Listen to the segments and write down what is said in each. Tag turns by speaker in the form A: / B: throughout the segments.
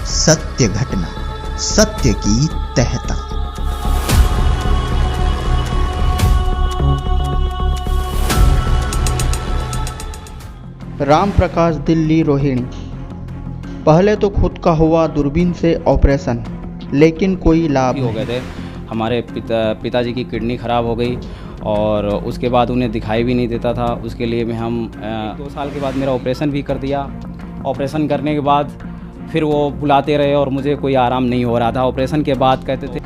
A: सत्य घटना, सत्य की तह तक।
B: राम प्रकाश दिल्ली रोहिणी। पहले तो खुद का हुआ दूरबीन से ऑपरेशन, लेकिन कोई लाभ
C: हो गए थे। हमारे पिताजी की किडनी ख़राब हो गई और उसके बाद उन्हें दिखाई भी नहीं देता था। उसके लिए में हम 2 साल के बाद मेरा ऑपरेशन भी कर दिया। ऑपरेशन करने के बाद फिर वो बुलाते रहे और मुझे कोई आराम नहीं हो रहा था। ऑपरेशन के बाद कहते थे।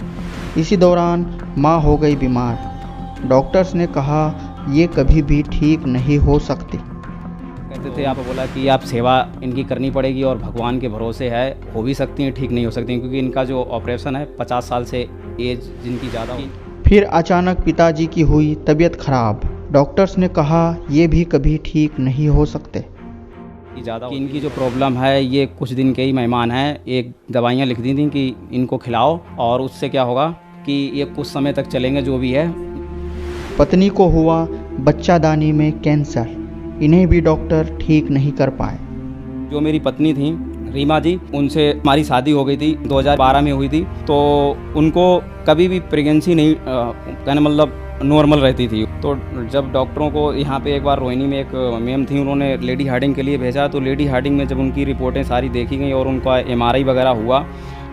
B: इसी दौरान माँ हो गई बीमार। डॉक्टर्स ने कहा ये कभी भी ठीक नहीं हो सकती।
C: कहते थे, आप बोला कि आप सेवा इनकी करनी पड़ेगी और भगवान के भरोसे है, हो भी सकती हैं, ठीक नहीं हो सकती, क्योंकि इनका जो ऑपरेशन है 50 साल से एज जिनकी ज़्यादा हुई।
B: फिर अचानक पिताजी की हुई तबीयत खराब। डॉक्टर्स ने कहा ये भी कभी ठीक नहीं हो सकते।
C: ज़्यादा इनकी जो प्रॉब्लम है ये कुछ दिन के ही मेहमान हैं। एक दवाइयाँ लिख दी थी कि इनको खिलाओ और उससे क्या होगा कि ये कुछ समय तक चलेंगे जो भी है।
B: पत्नी को हुआ बच्चादानी में कैंसर। इन्हें भी डॉक्टर ठीक नहीं कर पाए।
C: जो मेरी पत्नी थी रीमा जी, उनसे हमारी शादी हो गई थी, 2012 में हुई थी। तो उनको कभी भी प्रेगनेंसी नहीं कहने मतलब नॉर्मल रहती थी। तो जब डॉक्टरों को यहाँ पे एक बार रोहिणी में एक मैम थी, उन्होंने लेडी हार्डिंग के लिए भेजा। तो लेडी हार्डिंग में जब उनकी रिपोर्टें सारी देखी गई और उनका MRI वगैरह हुआ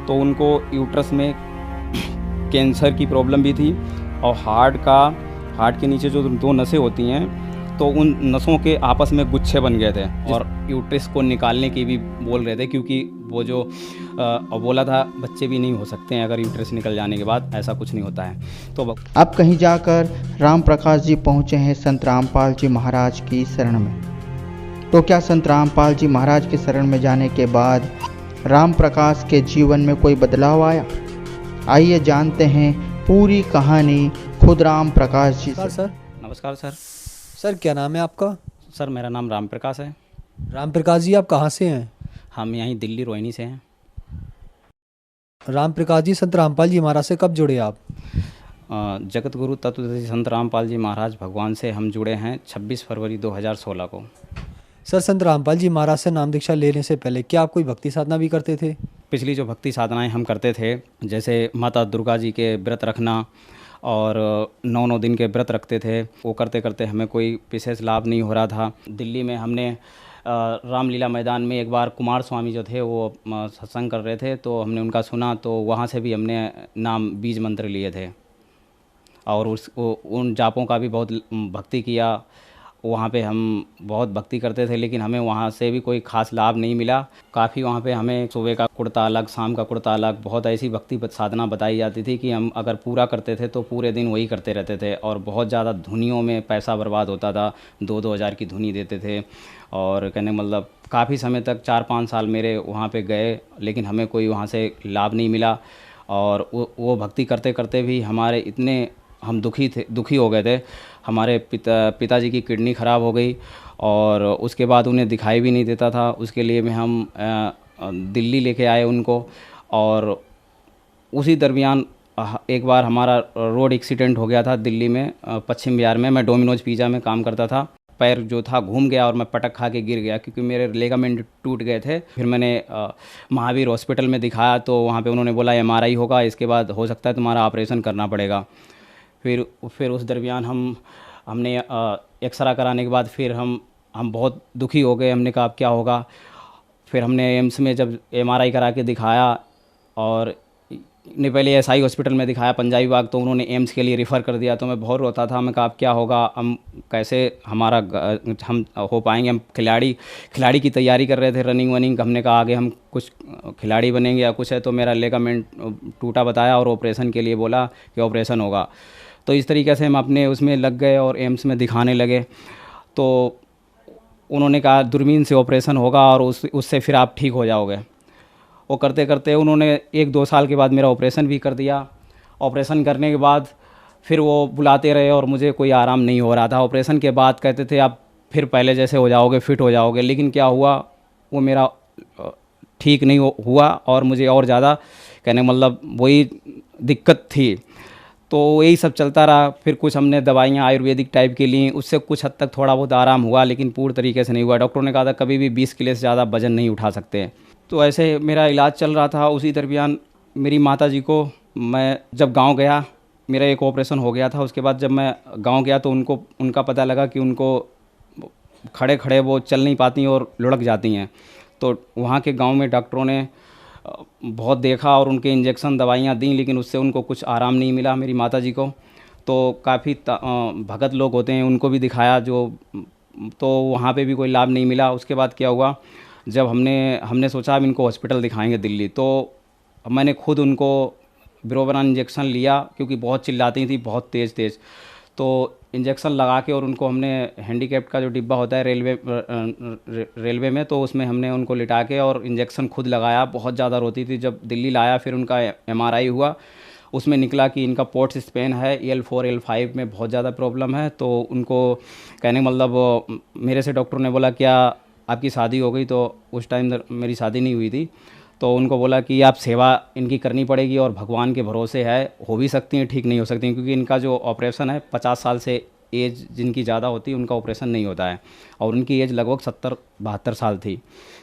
C: तो उनको यूट्रस में कैंसर की प्रॉब्लम भी थी और हार्ट के नीचे जो 2 नसें होती हैं तो उन नसों के आपस में गुच्छे बन गए थे और यूट्रस को निकालने की भी बोल रहे थे, क्योंकि वो जो बोला था बच्चे भी नहीं हो सकते हैं अगर यूट्रस निकल जाने के बाद, ऐसा कुछ नहीं होता है। तो
B: अब कहीं जाकर राम प्रकाश जी पहुँचे हैं संत रामपाल जी महाराज की शरण में। तो क्या संत रामपाल जी महाराज की शरण में जाने के बाद राम प्रकाश के जीवन में कोई बदलाव आया? आइए जानते हैं पूरी कहानी खुद राम प्रकाश जी से।
D: सर
C: नमस्कार सर।
D: सर क्या नाम है आपका?
C: सर मेरा नाम राम प्रकाश है।
D: राम प्रकाश जी, आप कहाँ से हैं?
C: हम यहीं दिल्ली रोहिणी से हैं।
D: राम प्रकाश जी, संत रामपाल जी महाराज से कब जुड़े आप?
C: जगत गुरु तत्वदर्शी संत रामपाल जी महाराज भगवान से हम जुड़े हैं 26 फरवरी 2016 को।
D: सर, संत रामपाल जी महाराज से नाम दीक्षा लेने से पहले क्या आप कोई भक्ति साधना भी करते थे?
C: पिछली जो भक्ति साधनाएं हम करते थे, जैसे माता दुर्गा जी के व्रत रखना और 9 दिन के व्रत रखते थे, वो करते करते हमें कोई विशेष लाभ नहीं हो रहा था। दिल्ली में हमने रामलीला मैदान में एक बार कुमार स्वामी जो थे वो सत्संग कर रहे थे, तो हमने उनका सुना, तो वहाँ से भी हमने नाम बीज मंत्र लिए थे और उन जापों का भी बहुत भक्ति किया। वहाँ पे हम बहुत भक्ति करते थे, लेकिन हमें वहाँ से भी कोई ख़ास लाभ नहीं मिला। काफ़ी वहाँ पे हमें सुबह का कुर्ता अलग, शाम का कुर्ता अलग, बहुत ऐसी भक्ति साधना बताई जाती थी कि हम अगर पूरा करते थे तो पूरे दिन वही करते रहते थे और बहुत ज़्यादा धुनियों में पैसा बर्बाद होता था। 2-2 हज़ार की धुनी देते थे और कहने मतलब काफ़ी समय तक 4-5 साल मेरे वहाँ पर गए, लेकिन हमें कोई वहाँ से लाभ नहीं मिला। और वो भक्ति करते करते भी हमारे इतने हम दुखी हो गए थे। हमारे पिताजी की किडनी ख़राब हो गई और उसके बाद उन्हें दिखाई भी नहीं देता था। उसके लिए में हम दिल्ली लेके आए उनको और उसी दरमियान एक बार हमारा रोड एक्सीडेंट हो गया था दिल्ली में, पश्चिम बिहार में। मैं डोमिनोज पिज़्ज़ा में काम करता था। पैर जो था घूम गया और मैं पटक खा के गिर गया, क्योंकि मेरे लेगामेंट टूट गए थे। फिर मैंने महावीर हॉस्पिटल में दिखाया तो वहाँ पे उन्होंने बोला MRI होगा, इसके बाद हो सकता है तुम्हारा ऑपरेशन करना पड़ेगा। फिर उस दरमियान हमने एक्सरा कराने के बाद फिर हम बहुत दुखी हो गए। हमने कहा अब क्या होगा। फिर हमने एम्स में जब MRI करा के दिखाया और ने पहले SI हॉस्पिटल में दिखाया पंजाबी बाग, तो उन्होंने एम्स के लिए रेफ़र कर दिया। तो मैं बहुत रोता था। मैं कहा अब क्या होगा, हम कैसे हम हो पाएंगे। हम खिलाड़ी की तैयारी कर रहे थे, रनिंग वनिंग। हमने कहा आगे हम कुछ खिलाड़ी बनेंगे या कुछ है। तो मेरा लेगामेंट टूटा बताया और ऑपरेशन के लिए बोला कि ऑपरेशन होगा। तो इस तरीके से हम अपने उसमें लग गए और एम्स में दिखाने लगे। तो उन्होंने कहा दूरबीन से ऑपरेशन होगा और उससे फिर आप ठीक हो जाओगे। वो करते करते उन्होंने 1-2 साल के बाद मेरा ऑपरेशन भी कर दिया। ऑपरेशन करने के बाद फिर वो बुलाते रहे और मुझे कोई आराम नहीं हो रहा था। ऑपरेशन के बाद कहते थे आप फिर पहले जैसे हो जाओगे, फिट हो जाओगे, लेकिन क्या हुआ, वो मेरा ठीक नहीं हुआ और मुझे और ज़्यादा कहने मतलब वही दिक्कत थी। तो यही सब चलता रहा। फिर कुछ हमने दवाइयाँ आयुर्वेदिक टाइप की ली, उससे कुछ हद तक थोड़ा बहुत आराम हुआ, लेकिन पूर्ण तरीके से नहीं हुआ। डॉक्टरों ने कहा था कभी भी 20 किलो से ज़्यादा वज़न नहीं उठा सकते। तो ऐसे मेरा इलाज चल रहा था। उसी दरमियान मेरी माताजी को, मैं जब गांव गया, मेरा एक ऑपरेशन हो गया था। उसके बाद जब मैं गांव गया तो उनका पता लगा कि उनको खड़े खड़े वो चल नहीं पाती और लुढ़क जाती हैं। तो वहाँ के गांव में डॉक्टरों ने बहुत देखा और उनके इंजेक्शन दवाइयाँ दी, लेकिन उससे उनको कुछ आराम नहीं मिला मेरी माताजी को। तो काफ़ी भगत लोग होते हैं, उनको भी दिखाया तो वहाँ पे भी कोई लाभ नहीं मिला। उसके बाद क्या हुआ, जब हमने सोचा अब इनको हॉस्पिटल दिखाएंगे दिल्ली, तो मैंने खुद उनको बिरोबरान इंजेक्शन लिया, क्योंकि बहुत चिल्लाती थी, बहुत तेज़ तेज़। तो इंजेक्शन लगा के और उनको हमने हैंडीकैप्ड का जो डिब्बा होता है रेलवे में, तो उसमें हमने उनको लिटा के और इंजेक्शन खुद लगाया। बहुत ज़्यादा रोती थी। जब दिल्ली लाया फिर उनका MRI हुआ, उसमें निकला कि इनका पोर्ट्स स्पेन है, L4 L5 में बहुत ज़्यादा प्रॉब्लम है। तो उनको कहने का मतलब, मेरे से डॉक्टर ने बोला क्या आपकी शादी हो गई? तो उस टाइम मेरी शादी नहीं हुई थी। तो उनको बोला कि आप सेवा इनकी करनी पड़ेगी और भगवान के भरोसे है, हो भी सकती हैं, ठीक नहीं हो सकती हैं, क्योंकि इनका जो ऑपरेशन है 50 साल से एज जिनकी ज़्यादा होती है उनका ऑपरेशन नहीं होता है, और उनकी एज लगभग 70-72 साल थी।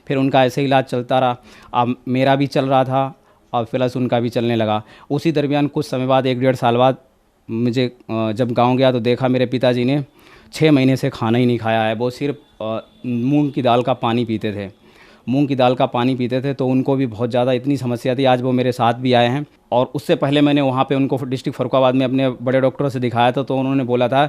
C: फिर उनका ऐसे इलाज चलता रहा। अब मेरा भी चल रहा था और प्लस उनका भी चलने लगा। उसी दरमियान कुछ समय बाद, 1-1.5 साल बाद, मुझे जब गाँव गया तो देखा मेरे पिताजी ने 6 महीने से खाना ही नहीं खाया है। वो सिर्फ मूंग की दाल का पानी पीते थे, मूंग की दाल का पानी पीते थे। तो उनको भी बहुत ज़्यादा इतनी समस्या थी। आज वो मेरे साथ भी आए हैं, और उससे पहले मैंने वहाँ पे उनको डिस्ट्रिक्ट फरुखाबाद में अपने बड़े डॉक्टरों से दिखाया था। तो उन्होंने बोला था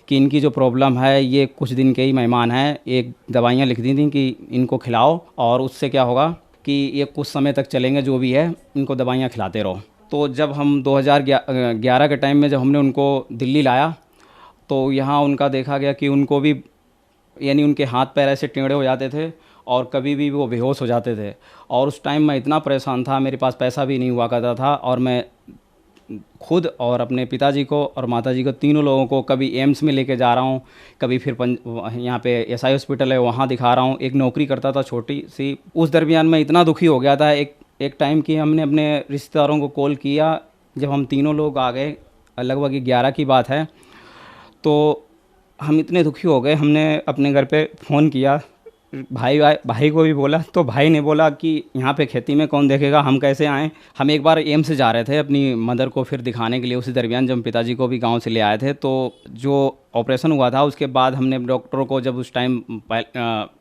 C: कि इनकी जो प्रॉब्लम है ये कुछ दिन के ही मेहमान हैं। एक दवाइयाँ लिख दी थी कि इनको खिलाओ, और उससे क्या होगा कि ये कुछ समय तक चलेंगे, जो भी है इनको दवाइयाँ खिलाते रहो। तो जब हम 2011 के टाइम में जब हमने उनको दिल्ली लाया, तो यहाँ उनका देखा गया कि उनको भी, यानी उनके हाथ पैर ऐसे टेढ़े हो जाते थे और कभी भी वो बेहोश हो जाते थे। और उस टाइम मैं इतना परेशान था, मेरे पास पैसा भी नहीं हुआ करता था, और मैं खुद और अपने पिताजी को और माताजी को, तीनों लोगों को कभी एम्स में लेके जा रहा हूँ, कभी फिर यहाँ पे SI हॉस्पिटल है वहाँ दिखा रहा हूँ। एक नौकरी करता था छोटी सी। उस दरमियान मैं इतना दुखी हो गया था एक टाइम कि हमने अपने रिश्तेदारों को कॉल किया। जब हम तीनों लोग आ गए, लगभग 11 की बात है, तो हम इतने दुखी हो गए, हमने अपने घर पे फ़ोन किया, भाई को भी बोला। तो भाई ने बोला कि यहाँ पे खेती में कौन देखेगा, हम कैसे आएँ। हम एक बार एम्स से जा रहे थे अपनी मदर को फिर दिखाने के लिए। उसी दरमियान जब पिताजी को भी गांव से ले आए थे, तो जो ऑपरेशन हुआ था उसके बाद हमने डॉक्टरों को, जब उस टाइम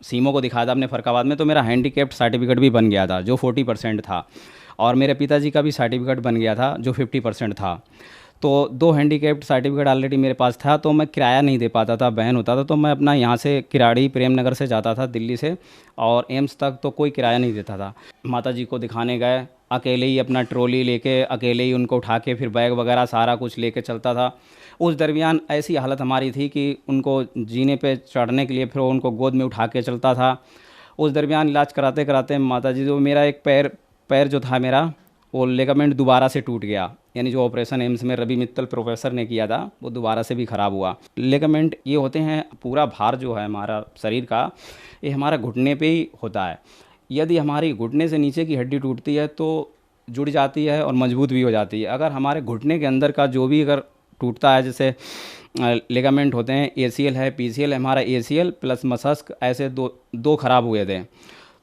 C: सीमो को दिखाया था अपने फरखाबाद में, तो मेरा हैंडीकैप्ड सर्टिफिकेट भी बन गया था जो 40% था, और मेरे पिताजी का भी सर्टिफिकेट बन गया था जो 50% था। तो 2 हैंडीकैप्ड सर्टिफिकेट ऑलरेडी मेरे पास था। तो मैं किराया नहीं दे पाता था, बैन होता था। तो मैं अपना यहाँ से किराड़ी प्रेम नगर से जाता था दिल्ली से, और एम्स तक तो कोई किराया नहीं देता था। माताजी को दिखाने गए, अकेले ही अपना ट्रॉली लेके, अकेले ही उनको उठा के, फिर बैग वगैरह सारा कुछ लेके चलता था। उस दरमियान ऐसी हालत हमारी थी कि उनको जीने पे चढ़ने के लिए फिर उनको गोद में उठा के चलता था। उस दरमियान इलाज कराते कराते माताजी, जो मेरा एक पैर जो था मेरा, वो लिगामेंट दोबारा से टूट गया। यानी जो ऑपरेशन एम्स में रवि मित्तल प्रोफेसर ने किया था वो दोबारा से भी ख़राब हुआ। लिगामेंट ये होते हैं, पूरा भार जो है हमारा शरीर का, ये हमारा घुटने पे ही होता है। यदि हमारी घुटने से नीचे की हड्डी टूटती है तो जुड़ जाती है और मजबूत भी हो जाती है। अगर हमारे घुटने के अंदर का जो भी अगर टूटता है, जैसे लिगामेंट होते हैं, ACL है, PCL है, हमारा ACL प्लस मसस्क, ऐसे दो ख़राब हुए थे।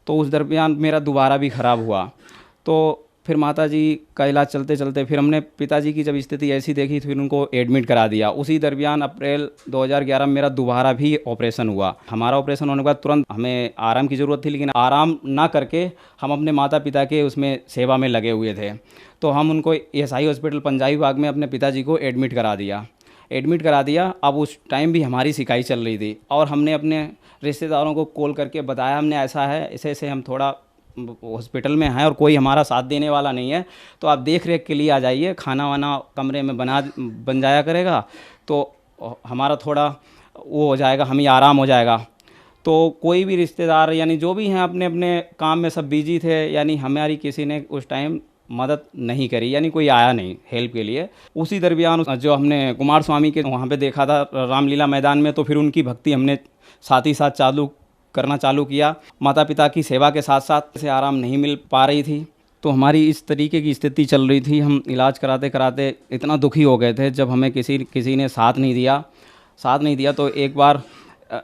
C: तो उस दरमियान मेरा दोबारा भी ख़राब हुआ। तो फिर माताजी का इलाज चलते चलते फिर हमने पिताजी की जब स्थिति ऐसी देखी, फिर उनको एडमिट करा दिया। उसी दरमियान अप्रैल 2011 में मेरा दोबारा भी ऑपरेशन हुआ। हमारा ऑपरेशन होने के बाद तुरंत हमें आराम की ज़रूरत थी, लेकिन आराम ना करके हम अपने माता पिता के उसमें सेवा में लगे हुए थे। तो हम उनको SI हॉस्पिटल पंजाबी बाग में अपने पिताजी को एडमिट करा दिया। अब उस टाइम भी हमारी शिकायत चल रही थी, और हमने अपने रिश्तेदारों को कॉल करके बताया, हमने ऐसा है, ऐसे हम थोड़ा हॉस्पिटल में हैं और कोई हमारा साथ देने वाला नहीं है, तो आप देख रेख के लिए आ जाइए, खाना वाना कमरे में बन जाया करेगा, तो हमारा थोड़ा वो हो जाएगा, हमें आराम हो जाएगा। तो कोई भी रिश्तेदार, यानी जो भी हैं, अपने अपने काम में सब बिजी थे, यानी हमारी किसी ने उस टाइम मदद नहीं करी, यानी कोई आया नहीं हेल्प के लिए। उसी दरमियान जो हमने कुमार स्वामी के वहाँ पे देखा था रामलीला मैदान में, तो फिर उनकी भक्ति हमने साथ ही साथ करना चालू किया। माता पिता की सेवा के साथ साथ से आराम नहीं मिल पा रही थी, तो हमारी इस तरीके की स्थिति चल रही थी। हम इलाज कराते कराते इतना दुखी हो गए थे, जब हमें किसी ने साथ नहीं दिया। तो एक बार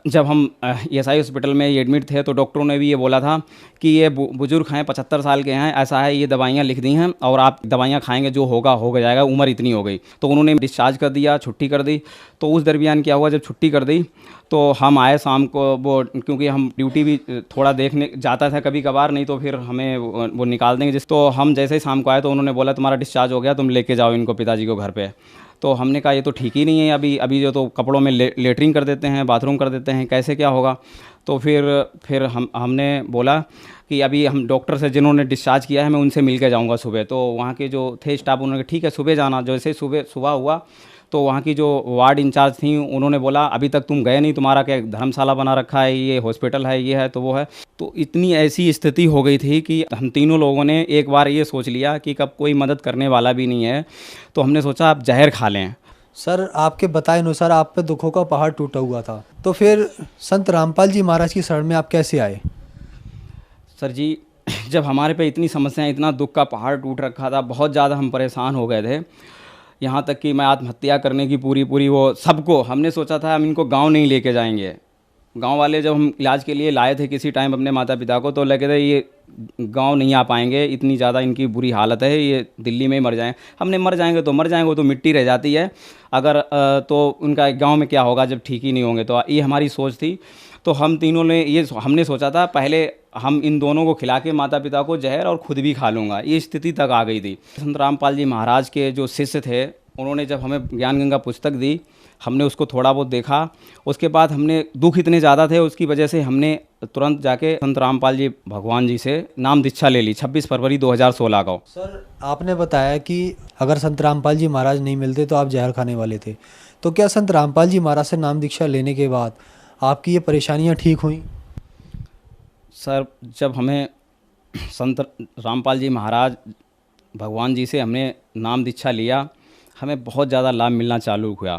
C: जब हम ESI हॉस्पिटल में एडमिट थे तो डॉक्टरों ने भी ये बोला था कि ये बुजुर्ग हैं, 75 साल के हैं, ऐसा है, ये दवाइयाँ लिख दी हैं और आप दवाइयाँ खाएंगे, जो होगा हो जाएगा, उम्र इतनी हो गई। तो उन्होंने डिस्चार्ज कर दिया, छुट्टी कर दी। तो उस दरमियान क्या हुआ, जब छुट्टी कर दी तो हम आए शाम को, वो क्योंकि हम ड्यूटी भी थोड़ा देखने जाता था कभी कभार, नहीं तो फिर हमें वो निकाल देंगे। तो हम जैसे ही शाम को आए तो उन्होंने बोला तुम्हारा डिस्चार्ज हो गया, तुम लेके जाओ इनको, पिताजी को घर पे। तो हमने कहा ये तो ठीक ही नहीं है, अभी जो तो कपड़ों में लेटरिन कर देते हैं, बाथरूम कर देते हैं, कैसे क्या होगा। तो फिर हमने बोला कि अभी हम डॉक्टर से जिन्होंने डिस्चार्ज किया है मैं उनसे मिल के जाऊँगा सुबह। तो वहाँ के जो थे स्टाफ, उन्होंने कहा ठीक है सुबह जाना। जैसे सुबह हुआ तो वहाँ की जो वार्ड इंचार्ज थी उन्होंने बोला अभी तक तुम गए नहीं, तुम्हारा क्या धर्मशाला बना रखा है, ये हॉस्पिटल है, ये है, तो वो है। तो इतनी ऐसी स्थिति हो गई थी कि हम तीनों लोगों ने एक बार ये सोच लिया कि कब कोई मदद करने वाला भी नहीं है, तो हमने सोचा आप जहर खा लें।
D: सर आपके बताए अनुसार आप पे दुखों का पहाड़ टूटा हुआ था, तो फिर संत रामपाल जी महाराज की शरण में आप कैसे आए?
C: सर जी, जब हमारे पे इतनी समस्याएं, इतना दुख का पहाड़ टूट रखा था, बहुत ज़्यादा हम परेशान हो गए थे, यहाँ तक कि मैं आत्महत्या करने की पूरी वो सबको हमने सोचा था हम इनको गांव नहीं लेके जाएंगे। गांव वाले जब हम इलाज के लिए लाए थे किसी टाइम अपने माता पिता को, तो लगे थे ये गांव नहीं आ पाएंगे, इतनी ज़्यादा इनकी बुरी हालत है, ये दिल्ली में ही मर जाएं। हमने मर जाएंगे तो मर जाएंगे, वो तो मिट्टी रह जाती है, अगर तो उनका गांव में क्या होगा जब ठीक ही नहीं होंगे। तो ये हमारी सोच थी। तो हम तीनों ने हमने सोचा था पहले हम इन दोनों को खिला के माता पिता को जहर और ख़ुद भी खा लूँगा, ये स्थिति तक आ गई थी। संत रामपाल जी महाराज के जो शिष्य थे उन्होंने जब हमें ज्ञान गंगा पुस्तक दी, हमने उसको थोड़ा बहुत देखा। उसके बाद हमने दुख इतने ज़्यादा थे, उसकी वजह से हमने तुरंत जाके संत रामपाल जी भगवान जी से नाम दीक्षा ले ली 26 फरवरी 2016 को।
D: सर आपने बताया कि अगर संत रामपाल जी महाराज नहीं मिलते तो आप जहर खाने वाले थे, तो क्या संत रामपाल जी महाराज से नाम दीक्षा लेने के बाद आपकी ये परेशानियाँ ठीक हुई?
C: सर जब हमें संत रामपाल जी महाराज भगवान जी से हमने नाम दीक्षा लिया, हमें बहुत ज़्यादा लाभ मिलना चालू हुआ।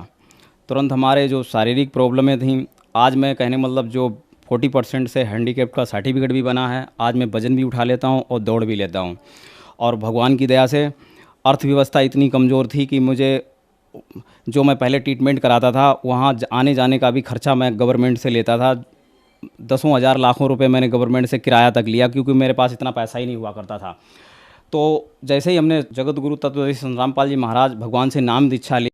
C: तुरंत हमारे जो शारीरिक प्रॉब्लमें थीं, आज मैं कहने मतलब जो 40% से हैंडीकैप का सर्टिफिकेट भी बना है, आज मैं वज़न भी उठा लेता हूं और दौड़ भी लेता हूं। और भगवान की दया से अर्थव्यवस्था इतनी कमज़ोर थी कि मुझे जो मैं पहले ट्रीटमेंट कराता था वहाँ आने जाने का भी खर्चा मैं गवर्नमेंट से लेता था। दसों हज़ार लाखों रुपए मैंने गवर्नमेंट से किराया तक लिया, क्योंकि मेरे पास इतना पैसा ही नहीं हुआ करता था। तो जैसे ही हमने जगत गुरु तत्वदर्शी संत रामपाल जी महाराज भगवान से नाम दीक्षा ली,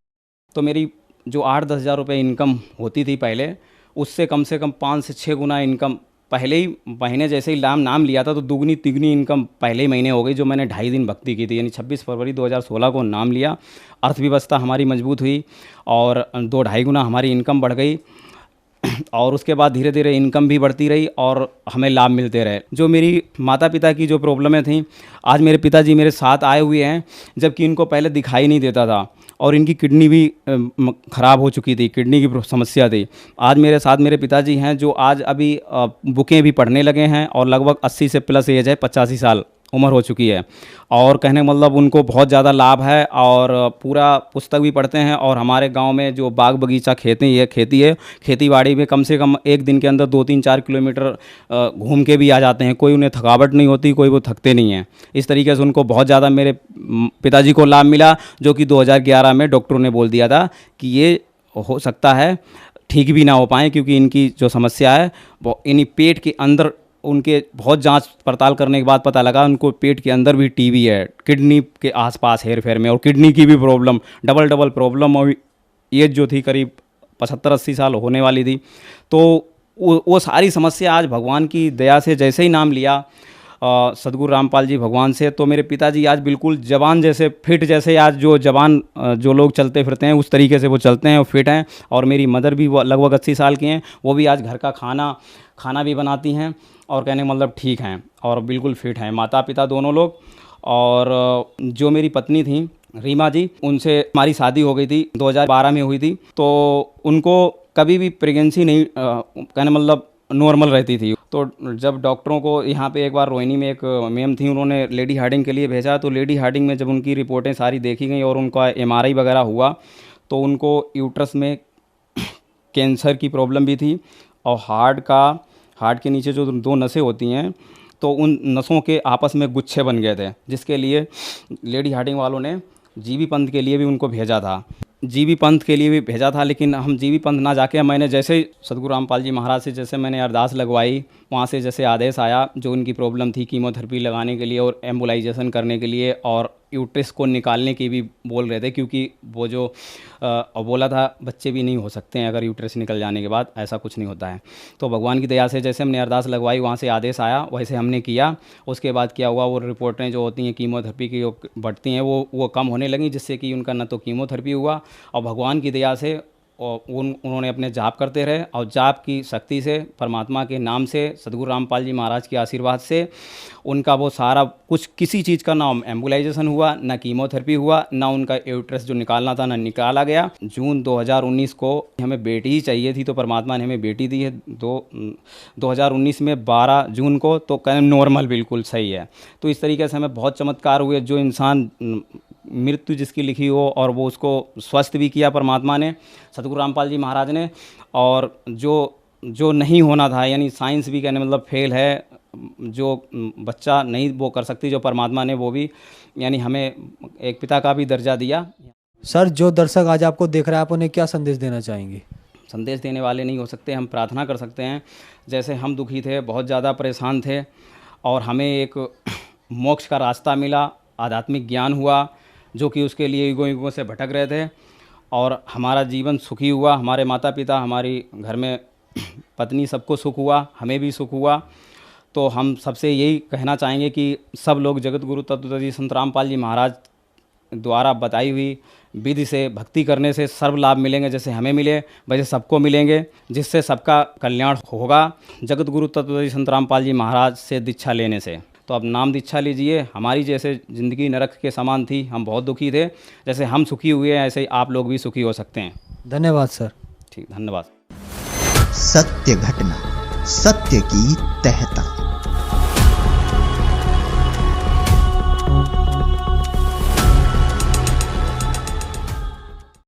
C: तो मेरी जो 8-10 हज़ार रुपये इनकम होती थी पहले, उससे कम 5 से 6 गुना इनकम पहले ही महीने जैसे ही नाम लिया था तो दुगनी तिगनी इनकम पहले ही महीने हो गई, जो मैंने 2.5 दिन भक्ति की थी। यानी 26 फरवरी 2016 को नाम लिया, अर्थव्यवस्था हमारी मजबूत हुई और 2-2.5 गुना हमारी इनकम बढ़ गई। और उसके बाद धीरे धीरे इनकम भी बढ़ती रही और हमें लाभ मिलते रहे। जो मेरी माता पिता की जो प्रॉब्लमें थीं, आज मेरे पिताजी मेरे साथ आए हुए हैं, जबकि इनको पहले दिखाई नहीं देता था और इनकी किडनी भी ख़राब हो चुकी थी, किडनी की समस्या थी। आज मेरे साथ मेरे पिताजी हैं जो आज अभी बुकें भी पढ़ने लगे हैं और लगभग 80 से प्लस एज है, 85 साल उम्र हो चुकी है। और कहने मतलब उनको बहुत ज़्यादा लाभ है और पूरा पुस्तक भी पढ़ते हैं। और हमारे गांव में जो बाग बगीचा खेती है, खेती बाड़ी में कम से कम एक दिन के अंदर 2-3-4 किलोमीटर घूम के भी आ जाते हैं। कोई उन्हें थकावट नहीं होती, कोई वो थकते नहीं हैं। इस तरीके से उनको बहुत ज़्यादा मेरे पिताजी को लाभ मिला, जो कि 2011 में डॉक्टरों ने बोल दिया था कि ये हो सकता है ठीक भी ना हो पाएँ, क्योंकि इनकी जो समस्या है वो इन्हीं पेट के अंदर, उनके बहुत जांच पड़ताल करने के बाद पता लगा उनको पेट के अंदर भी टीबी है, किडनी के आसपास हेर फेर में, और किडनी की भी प्रॉब्लम, डबल प्रॉब्लम। और एज जो थी करीब 75-80 साल होने वाली थी। तो वो सारी समस्या आज भगवान की दया से जैसे ही नाम लिया सदगुरु रामपाल जी भगवान से, तो मेरे पिताजी आज बिल्कुल जवान जैसे, फिट जैसे, आज जो जवान जो लोग चलते फिरते हैं उस तरीके से वो चलते हैं और फिट हैं। और मेरी मदर भी लगभग 80 साल की हैं, वो भी आज घर का खाना भी बनाती हैं और कहने मतलब ठीक हैं और बिल्कुल फिट हैं, माता पिता दोनों लोग। और जो मेरी पत्नी थी रीमा जी, उनसे हमारी शादी हो गई थी, 2012 में हुई थी। तो उनको कभी भी प्रेगनेंसी नहीं कहने मतलब नॉर्मल रहती थी। तो जब डॉक्टरों को यहाँ पे एक बार रोहिणी में एक मैम थी, उन्होंने लेडी हार्डिंग के लिए भेजा। तो लेडी हार्डिंग में जब उनकी रिपोर्टें सारी देखी गई और उनका MRI वगैरह हुआ, तो उनको यूट्रस में कैंसर की प्रॉब्लम भी थी और हार्ट के नीचे जो 2 नसें होती हैं, तो उन नसों के आपस में गुच्छे बन गए थे, जिसके लिए लेडी हार्डिंग वालों ने जीबी पंथ के लिए भी उनको भेजा था। जीवी पंथ के लिए भी भेजा था, लेकिन हम जीवी पंथ ना जाके मैंने जैसे सदगुरु रामपाल जी महाराज से जैसे मैंने अरदास लगवाई, वहाँ से जैसे आदेश आया जो उनकी प्रॉब्लम थी कीमोथेरेपी लगाने के लिए और एम्बुलाइजेशन करने के लिए और यूट्रस को निकालने की भी बोल रहे थे, क्योंकि वो जो बोला था बच्चे भी नहीं हो सकते हैं अगर यूट्रस निकल जाने के बाद, ऐसा कुछ नहीं होता है। तो भगवान की दया से जैसे हमने अरदास लगवाई, वहाँ से आदेश आया, वैसे हमने किया। उसके बाद क्या हुआ, वो रिपोर्टें जो होती हैं कीमोथेरेपी की जो बढ़ती हैं वो कम होने लगी, जिससे कि उनका न तो कीमोथेरेपी हुआ और भगवान की दया से और उन्होंने अपने जाप करते रहे और जाप की शक्ति से, परमात्मा के नाम से, सदगुरु रामपाल जी महाराज के आशीर्वाद से उनका वो सारा कुछ किसी चीज़ का ना एम्बुलाइजेशन हुआ, ना कीमोथेरेपी हुआ, ना उनका यूट्रस जो निकालना था ना निकाला गया। जून 2019 को हमें बेटी ही चाहिए थी, तो परमात्मा ने हमें बेटी दी है 2019 में 12 जून को, तो कहें नॉर्मल बिल्कुल सही है। तो इस तरीके से हमें बहुत चमत्कार हुए। जो इंसान मृत्यु जिसकी लिखी हो और वो उसको स्वस्थ भी किया परमात्मा ने, सदगुरु रामपाल जी महाराज ने, और जो नहीं होना था, यानी साइंस भी कहने मतलब फेल है, जो बच्चा नहीं वो कर सकती, जो परमात्मा ने वो भी यानी हमें एक पिता का भी दर्जा दिया।
D: सर, जो दर्शक आज आपको देख रहे हैं, आप उन्हें क्या संदेश देना चाहेंगे?
C: संदेश देने वाले नहीं हो सकते, हम प्रार्थना कर सकते हैं। जैसे हम दुखी थे, बहुत ज़्यादा परेशान थे और हमें एक मोक्ष का रास्ता मिला, आध्यात्मिक ज्ञान हुआ, जो कि उसके लिए युगों से भटक रहे थे, और हमारा जीवन सुखी हुआ, हमारे माता पिता, हमारी घर में पत्नी, सबको सुख हुआ, हमें भी सुख हुआ। तो हम सबसे यही कहना चाहेंगे कि सब लोग जगत गुरु तत्वदर्शी संत रामपाल जी महाराज द्वारा बताई हुई विधि से भक्ति करने से सर्व लाभ मिलेंगे। जैसे हमें मिले वैसे सबको मिलेंगे, जिससे सबका कल्याण होगा जगत गुरु तत्वदर्शी संत रामपाल जी महाराज से दीक्षा लेने से। तो अब नाम दीक्षा लीजिए। हमारी जैसे ज़िंदगी नरक के समान थी, हम बहुत दुखी थे, जैसे हम सुखी हुए हैं ऐसे ही आप लोग भी सुखी हो सकते हैं।
D: धन्यवाद सर।
C: ठीक, धन्यवाद।
A: सत्य घटना, सत्य की तह तक।